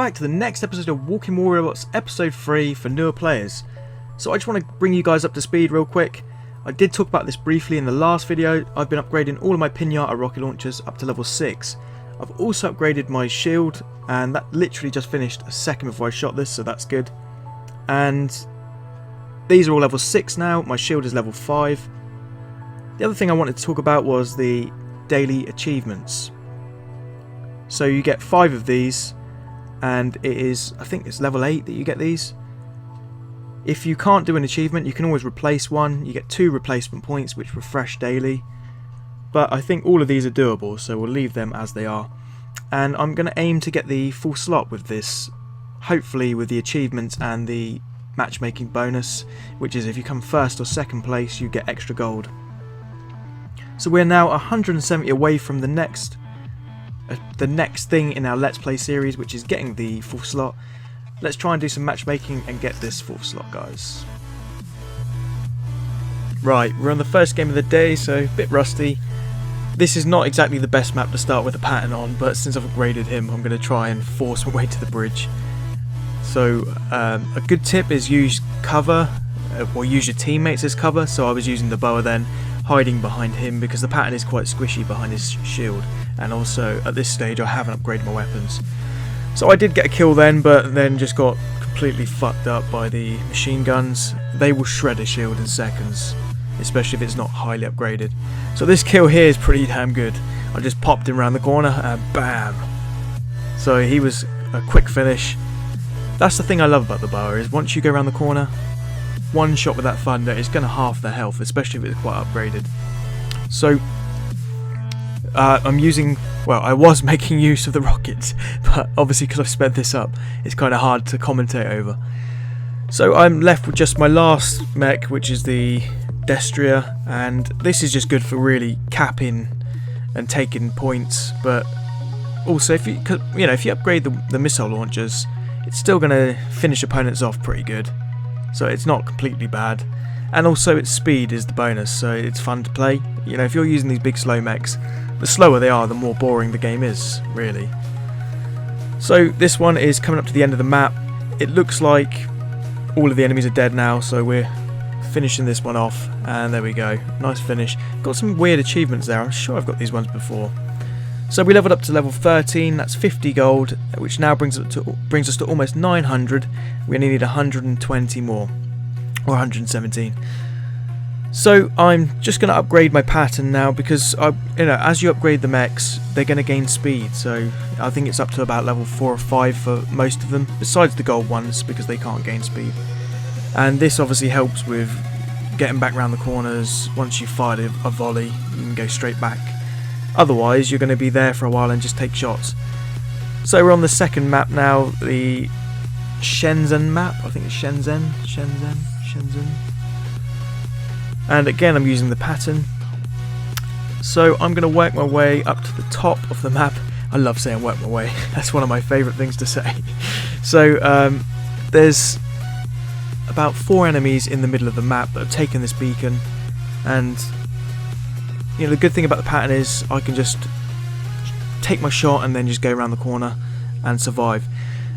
back to the next episode of Walking Warrior Robots, episode 3 for newer players. So I just want to bring you guys up to speed real quick. I did talk about this briefly in the last video. I've been upgrading all of my Pinata rocket launchers up to level 6. I've also upgraded my shield, and that literally just finished a second before I shot this, so that's good. And these are all level 6 now. My shield is level 5. The other thing I wanted to talk about was the daily achievements. So you get 5 of these, and it is, I think it's level 8 that you get these. If you can't do an achievement, you can always replace one. You get 2 replacement points which refresh daily. But I think all of these are doable, so we'll leave them as they are. And I'm going to aim to get the full slot with this, hopefully with the achievements and the matchmaking bonus, which is if you come first or second place you get extra gold. So we're now 170 away from the next thing in our Let's Play series, which is getting the full slot. Let's try and do some matchmaking and get this full slot, guys. Right, we're on the first game of the day, so a bit rusty. This is not exactly the best map to start with a pattern on, but since I've upgraded him, I'm going to try and force my way to the bridge. So a good tip is use cover, or use your teammates as cover. So I was using the boa then, hiding behind him, because the pattern is quite squishy behind his shield. And also at this stage I haven't upgraded my weapons. So I did get a kill then, but then just got completely fucked up by the machine guns. They will shred a shield in seconds, especially if it's not highly upgraded. So this kill here is pretty damn good. I just popped him around the corner and bam! So he was a quick finish. That's the thing I love about the boa, is once you go around the corner, one shot with that thunder is going to half their health, especially if it's quite upgraded. So I'm using, well, I was making use of the rockets, but obviously because I've sped this up, it's kind of hard to commentate over. So I'm left with just my last mech, which is the Destria, and this is just good for really capping and taking points. But also, if you upgrade the missile launchers, it's still going to finish opponents off pretty good. So it's not completely bad. And also its speed is the bonus, so it's fun to play. You know, if you're using these big slow mechs, the slower they are, the more boring the game is, really. So this one is coming up to the end of the map. It looks like all of the enemies are dead now, so we're finishing this one off. And there we go, nice finish. Got some weird achievements there, I'm sure I've got these ones before. So we leveled up to level 13, that's 50 gold, which now brings us to almost 900. We only need 120 more, or 117. So I'm just going to upgrade my pattern now, because as you upgrade the mechs, they're going to gain speed. So I think it's up to about level 4 or 5 for most of them, besides the gold ones, because they can't gain speed. And this obviously helps with getting back around the corners. Once you fired a volley, you can go straight back. Otherwise, you're going to be there for a while and just take shots. So we're on the second map now, the Shenzhen map. I think it's Shenzhen. And again, I'm using the pattern. So I'm going to work my way up to the top of the map. I love saying work my way. That's one of my favourite things to say. So there's about 4 enemies in the middle of the map that have taken this beacon, and you know, the good thing about the pattern is I can just take my shot and then just go around the corner and survive.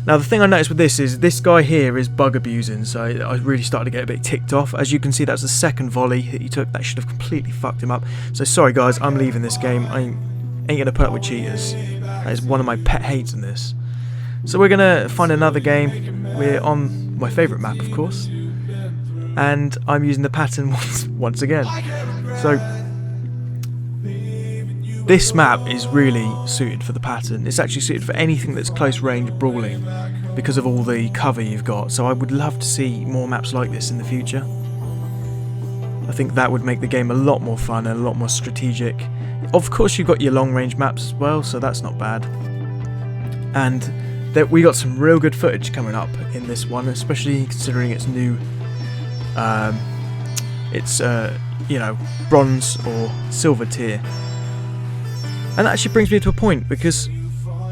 Now the thing I noticed with this is this guy here is bug abusing, so I really started to get a bit ticked off. As you can see, that's the second volley that he took. That should have completely fucked him up. So sorry guys, I'm leaving this game. I ain't going to put up with cheaters. That is one of my pet hates in this. So we're going to find another game. We're on my favourite map, of course. And I'm using the pattern once again. So this map is really suited for the pattern. It's actually suited for anything that's close range brawling, because of all the cover you've got. So I would love to see more maps like this in the future. I think that would make the game a lot more fun and a lot more strategic. Of course you've got your long range maps as well, so that's not bad. And we got some real good footage coming up in this one, especially considering it's new. It's you know, bronze or silver tier. And that actually brings me to a point, because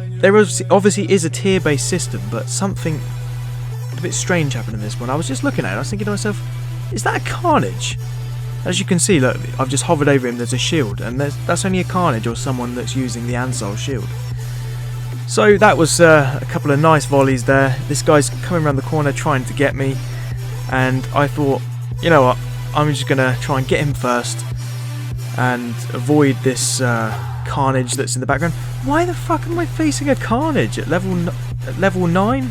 there obviously is a tier-based system, but something a bit strange happened in this one. I was just looking at it, I was thinking to myself, is that a Carnage? As you can see, look, I've just hovered over him, there's a shield, and that's only a Carnage or someone that's using the Ansol shield. So that was a couple of nice volleys there. This guy's coming around the corner trying to get me, and I thought, you know what, I'm just going to try and get him first and avoid this carnage that's in the background. Why the fuck am I facing a carnage at level 9?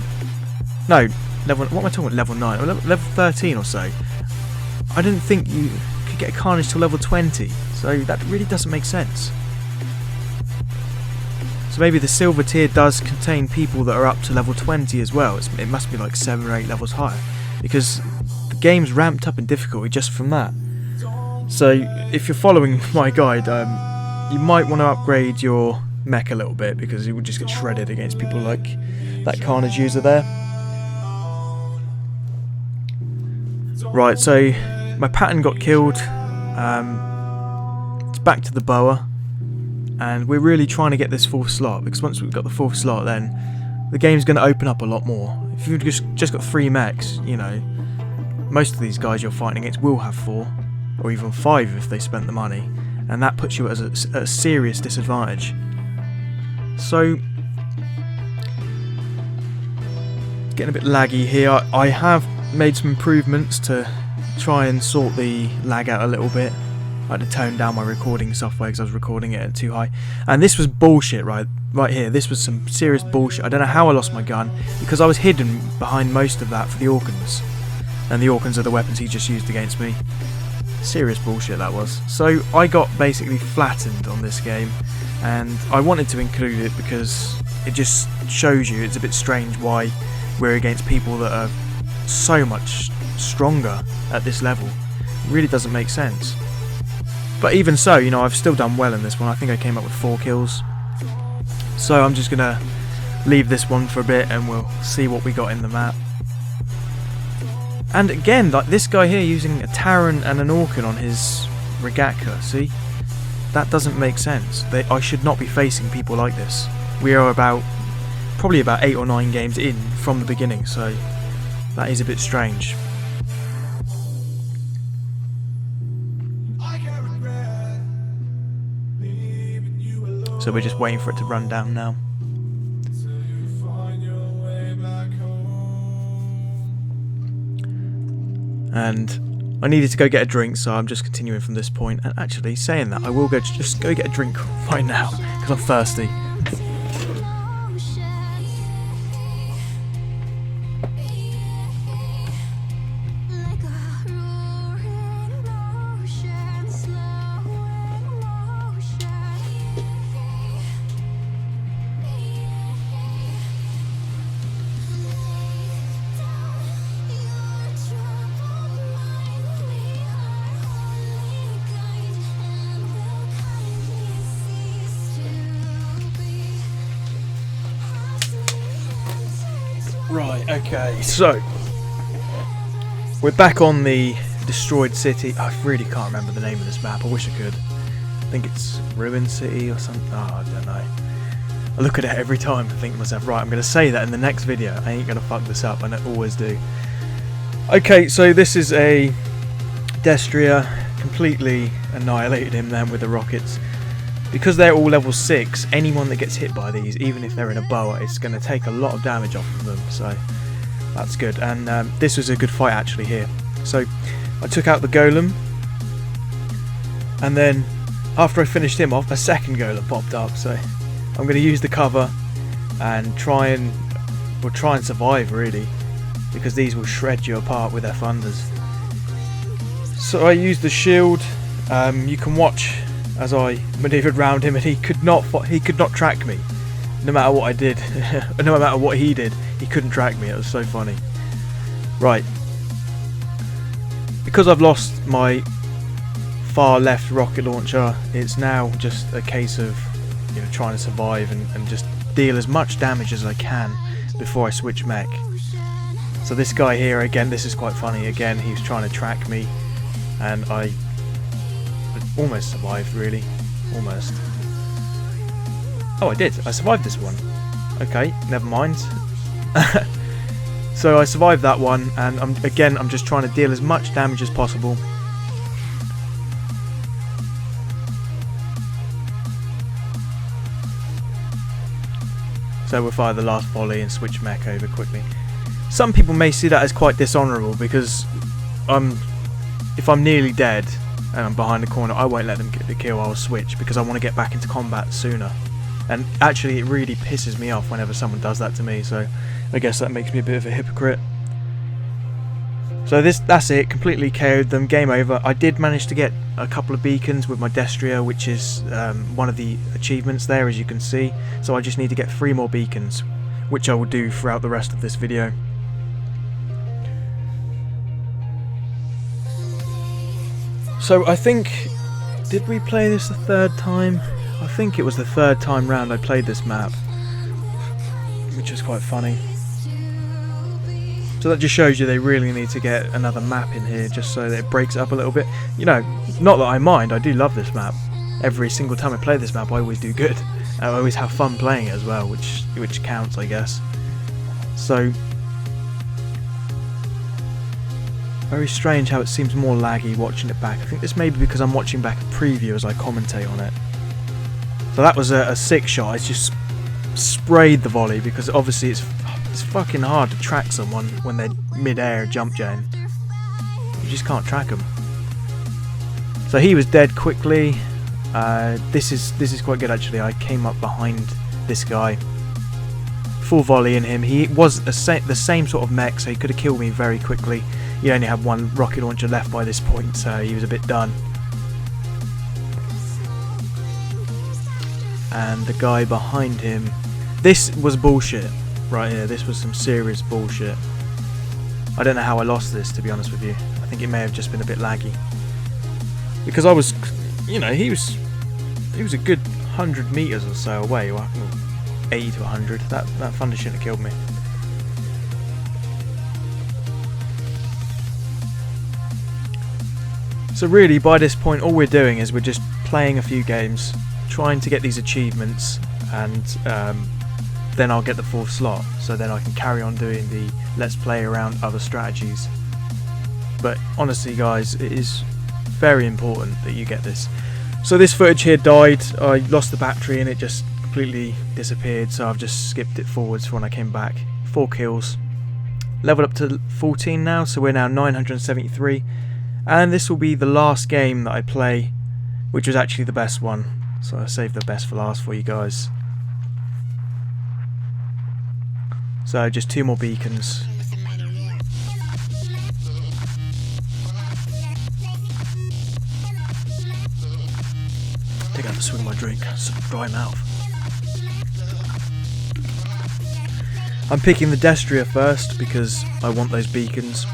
No, what am I talking about, level 9? Or level 13 or so. I didn't think you could get a carnage to level 20, so that really doesn't make sense. So maybe the silver tier does contain people that are up to level 20 as well. It must be like 7 or 8 levels higher, because the game's ramped up in difficulty just from that. So if you're following my guide, you might want to upgrade your mech a little bit, because it would just get shredded against people like that carnage user there. Right, so my pattern got killed. It's back to the boa, and we're really trying to get this 4th slot, because once we've got the 4th slot, then the game's going to open up a lot more. If you've just got 3 mechs, you know, most of these guys you're fighting against will have 4, or even 5 if they spent the money, and that puts you at a serious disadvantage. So, it's getting a bit laggy here. I have made some improvements to try and sort the lag out a little bit. I had to tone down my recording software because I was recording it at too high. And this was bullshit right here. This was some serious bullshit. I don't know how I lost my gun, because I was hidden behind most of that for the Orkans. And the Orkans are the weapons he just used against me. Serious bullshit that was. So I got basically flattened on this game, and I wanted to include it because it just shows you it's a bit strange why we're against people that are so much stronger at this level. It really doesn't make sense. But even so, you know, I've still done well in this one. I think I came up with 4 kills. So I'm just gonna leave this one for a bit and we'll see what we got in the map. And again, like this guy here using a Terran and an Orkan on his Regatka, see? That doesn't make sense. I should not be facing people like this. We are probably about 8 or 9 games in from the beginning, so that is a bit strange. So we're just waiting for it to run down now. And I needed to go get a drink, so I'm just continuing from this point. And actually, saying that, I will just go get a drink right now, because I'm thirsty. Right, okay, so we're back on the destroyed city. I really can't remember the name of this map. I wish I could. I think it's Ruin City or something. Oh, I don't know. I look at it every time and think to myself, right, I'm going to say that in the next video. I ain't going to fuck this up, and I always do. Okay, so this is a Destria. Completely annihilated him then with the rockets. Because they're all level 6, anyone that gets hit by these, even if they're in a boa, it's going to take a lot of damage off of them, so that's good. And this was a good fight actually here. So I took out the golem, and then after I finished him off, a second golem popped up, so I'm going to use the cover and try and survive really, because these will shred you apart with their thunders. So I used the shield. You can watch as I manoeuvred round him, and he could not track me. No matter what I did, no matter what he did, he couldn't track me. It was so funny. Right, because I've lost my far left rocket launcher, it's now just a case of, you know, trying to survive and just deal as much damage as I can before I switch mech. So this guy here, again, this is quite funny. Again, he was trying to track me, and I almost survived, really. Almost. Oh, I did. I survived this one. Okay, never mind. So I survived that one, and I'm just trying to deal as much damage as possible. So we'll fire the last volley and switch mech over quickly. Some people may see that as quite dishonourable because if I'm nearly dead and I'm behind the corner, I won't let them get the kill. I'll switch because I want to get back into combat sooner. And actually it really pisses me off whenever someone does that to me, so I guess that makes me a bit of a hypocrite. So that's it, completely KO'd them, game over. I did manage to get a couple of beacons with my Destria, which is one of the achievements there, as you can see. So I just need to get 3 more beacons, which I will do throughout the rest of this video. So I think, did we play this the 3rd time? I think it was the 3rd time round I played this map, which is quite funny. So that just shows you they really need to get another map in here just so that it breaks it up a little bit. You know, not that I mind, I do love this map. Every single time I play this map I always do good. I always have fun playing it as well, which counts, I guess. So, very strange how it seems more laggy watching it back. I think this may be because I'm watching back a preview as I commentate on it. So that was a 6 shot. I just sprayed the volley because obviously it's fucking hard to track someone when they're mid-air jump gen. You just can't track them. So he was dead quickly. This is quite good actually. I came up behind this guy, full volley in him. He was the same sort of mech, so he could have killed me very quickly. He only had 1 rocket launcher left by this point, so he was a bit done. And the guy behind him, this was bullshit. Right here, this was some serious bullshit. I don't know how I lost this, to be honest with you. I think it may have just been a bit laggy. Because I was, you know, he was a good 100 meters or so away, or 80 to 100. That thunder shouldn't have killed me. So really, by this point, all we're doing is we're just playing a few games, trying to get these achievements, and then I'll get the 4th slot, so then I can carry on doing the let's play around other strategies. But honestly guys, it is very important that you get this. So this footage here died, I lost the battery and it just completely disappeared, so I've just skipped it forwards for when I came back. 4 kills, leveled up to 14 now, so we're now 973, and this will be the last game that I play, which was actually the best one, so I saved the best for last for you guys. So just 2 more beacons. Take out the swig of my drink, dry mouth. I'm picking the Destria first because I want those beacons.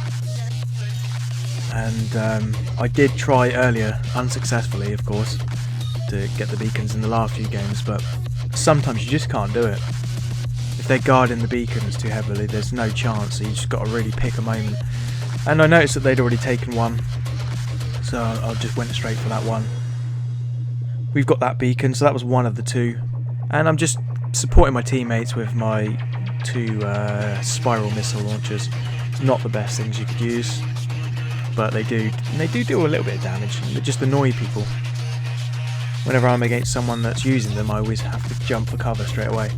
And I did try earlier, unsuccessfully of course, to get the beacons in the last few games, but sometimes you just can't do it. If they're guarding the beacons too heavily, there's no chance, so you just got to really pick a moment. And I noticed that they'd already taken one, so I just went straight for that one. We've got that beacon, so that was one of the 2. And I'm just supporting my teammates with my 2 spiral missile launchers. Not the best things you could use, but they do a little bit of damage. They just annoy people. Whenever I'm against someone that's using them, I always have to jump for cover straight away.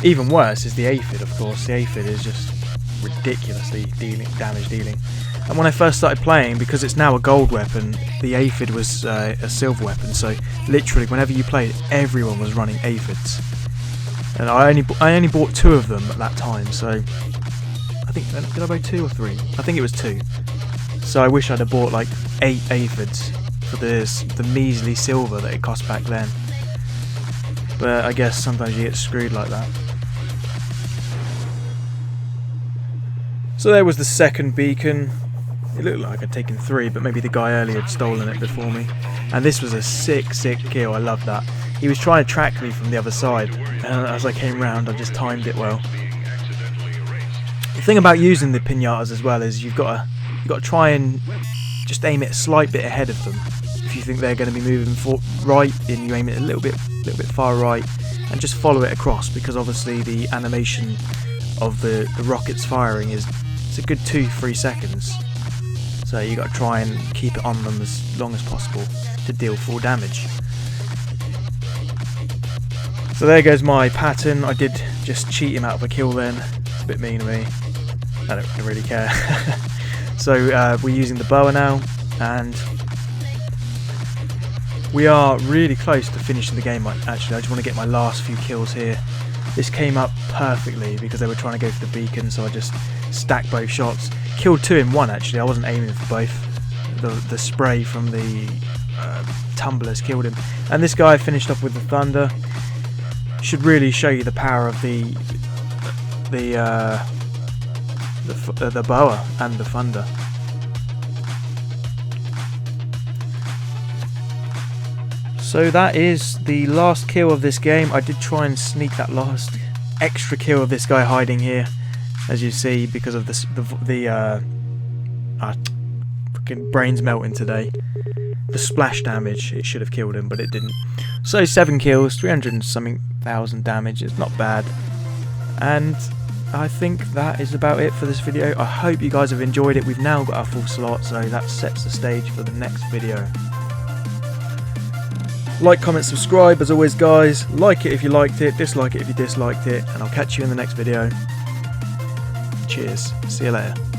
Even worse is the aphid, of course. The aphid is just ridiculously damage dealing. And when I first started playing, because it's now a gold weapon, the aphid was a silver weapon, so literally whenever you played, everyone was running aphids. And I only bought 2 of them at that time, so I think, did I buy 2 or 3? I think it was 2. So I wish I'd have bought like 8 aphids for the measly silver that it cost back then. But I guess sometimes you get screwed like that. So there was the 2nd beacon. It looked like I'd taken 3, but maybe the guy earlier had stolen it before me. And this was a sick kill, I love that. He was trying to track me from the other side, and as I came round I just timed it well. The thing about using the pinatas as well is you've got to try and just aim it a slight bit ahead of them. If you think they're going to be moving right, and you aim it a little bit far right, and just follow it across, because obviously the animation of the rockets firing it's a good 2-3 seconds. So you got to try and keep it on them as long as possible to deal full damage. So there goes my pattern. I did just cheat him out of a kill then. It's a bit mean of me. I don't really care. So we're using the boa now, and we are really close to finishing the game. Actually, I just want to get my last few kills here. This came up perfectly because they were trying to go for the beacon, so I just stacked both shots. Killed 2 in 1 actually, I wasn't aiming for both. The spray from the tumblers killed him. And this guy finished off with the thunder. Should really show you the power of the boa and the thunder. So that is the last kill of this game. I did try and sneak that last extra kill of this guy hiding here, as you see, because of the fucking brains melting today. The splash damage, it should have killed him, but it didn't. So 7 kills, 300 and something thousand damage. It's not bad. And I think that is about it for this video. I hope you guys have enjoyed it. We've now got our full slot, so that sets the stage for the next video. Like, comment, subscribe, as always guys. Like it if you liked it, dislike it if you disliked it, and I'll catch you in the next video. Cheers. See you later.